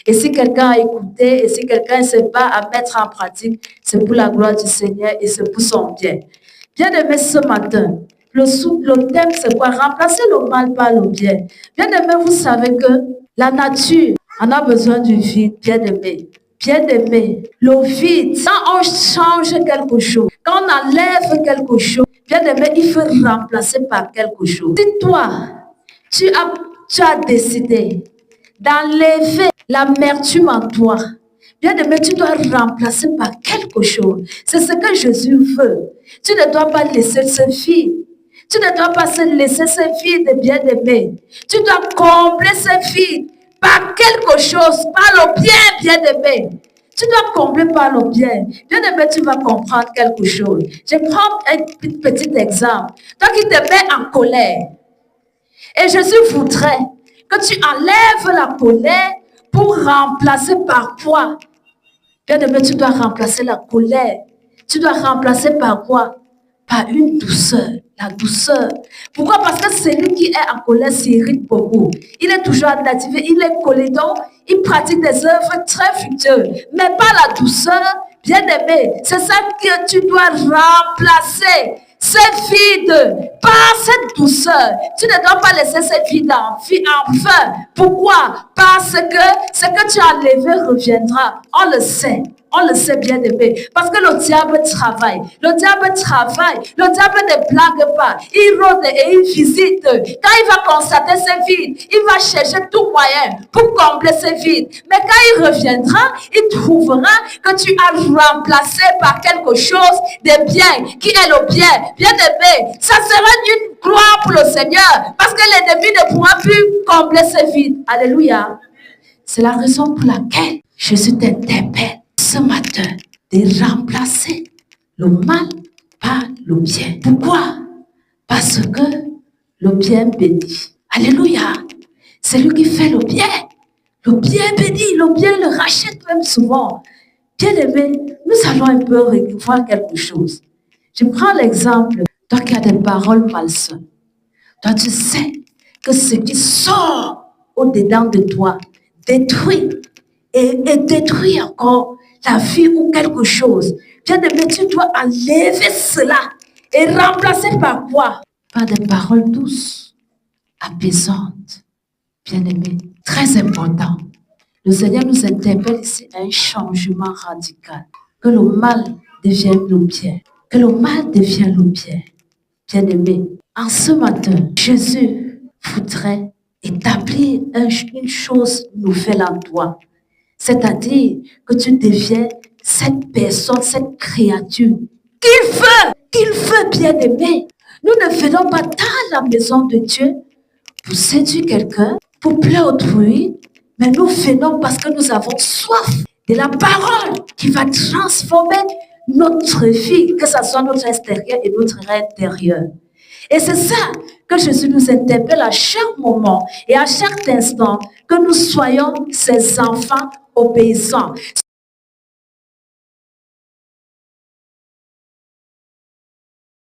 Et si quelqu'un a écouté, et si quelqu'un ne sait pas à mettre en pratique, c'est pour la gloire du Seigneur et c'est pour son bien. Bien-aimés, ce matin, le thème, c'est quoi? Remplacer le mal par le bien. Bien-aimés, vous savez que la nature en a besoin du vide, bien-aimés. Bien-aimés, le vide, quand on change quelque chose, quand on enlève quelque chose, bien-aimé, il faut remplacer par quelque chose. Si toi, tu as décidé d'enlever l'amertume en toi, bien-aimé, tu dois remplacer par quelque chose. C'est ce que Jésus veut. Tu ne dois pas laisser ce vide. Tu ne dois pas laisser ce vide, bien-aimé. Tu dois combler ce vide par quelque chose, par le bien, bien-aimé. Tu dois combler par le bien. Bien-aimé, tu vas comprendre quelque chose. Je prends un petit exemple. Toi qui te mets en colère. Et Jésus voudrait que tu enlèves la colère pour remplacer par quoi? Bien-aimé, tu dois remplacer la colère. Tu dois remplacer par quoi? Par une douceur. La douceur. Pourquoi? Parce que celui qui est en colère s'irrite beaucoup. Il est toujours activé, il est collé, donc il pratique des œuvres très futures. Mais par la douceur, bien-aimé, c'est ça que tu dois remplacer. Ce vide, par cette douceur, tu ne dois pas laisser ce vide en vain. Pourquoi? Parce que ce que tu as enlevé reviendra. On le sait. On le sait, bien aimé. Parce que le diable travaille. Le diable travaille. Le diable ne blague pas. Il rôde et il visite. Quand il va constater ce vide, il va chercher tout moyen pour combler ce vide. Mais quand il reviendra, il trouvera que tu as remplacé par quelque chose de bien, qui est le bien. Bien aimé, ça sera une gloire pour le Seigneur. Parce que l'ennemi ne pourra plus combler ce vide. Alléluia. C'est la raison pour laquelle Jésus t'interpelle ce matin de remplacer le mal par le bien. Pourquoi? Parce que le bien bénit. Alléluia. C'est lui qui fait le bien. Le bien bénit, le bien le rachète même souvent. Bien aimé, nous allons un peu voir quelque chose. Je prends l'exemple, toi qui as des paroles malsaines. Toi, tu sais que ce qui sort au-dedans de toi détruit et détruit encore ta vie ou quelque chose. Bien-aimé, tu dois enlever cela et remplacer par quoi? Par des paroles douces, apaisantes. Bien-aimé, très important. Le Seigneur nous interpelle ici à un changement radical. Que le mal devienne le bien. Que le mal devienne le bien. Bien-aimé, en ce matin, Jésus voudrait établir une chose nouvelle en toi. C'est-à-dire que tu deviens cette personne, cette créature qu'il veut bien aimer. Nous ne venons pas dans la maison de Dieu pour séduire quelqu'un, pour plaire autrui, mais nous venons parce que nous avons soif de la parole qui va transformer notre vie, que ce soit notre extérieur et notre intérieur. Et c'est ça que Jésus nous interpelle à chaque moment et à chaque instant, que nous soyons ses enfants obéissants.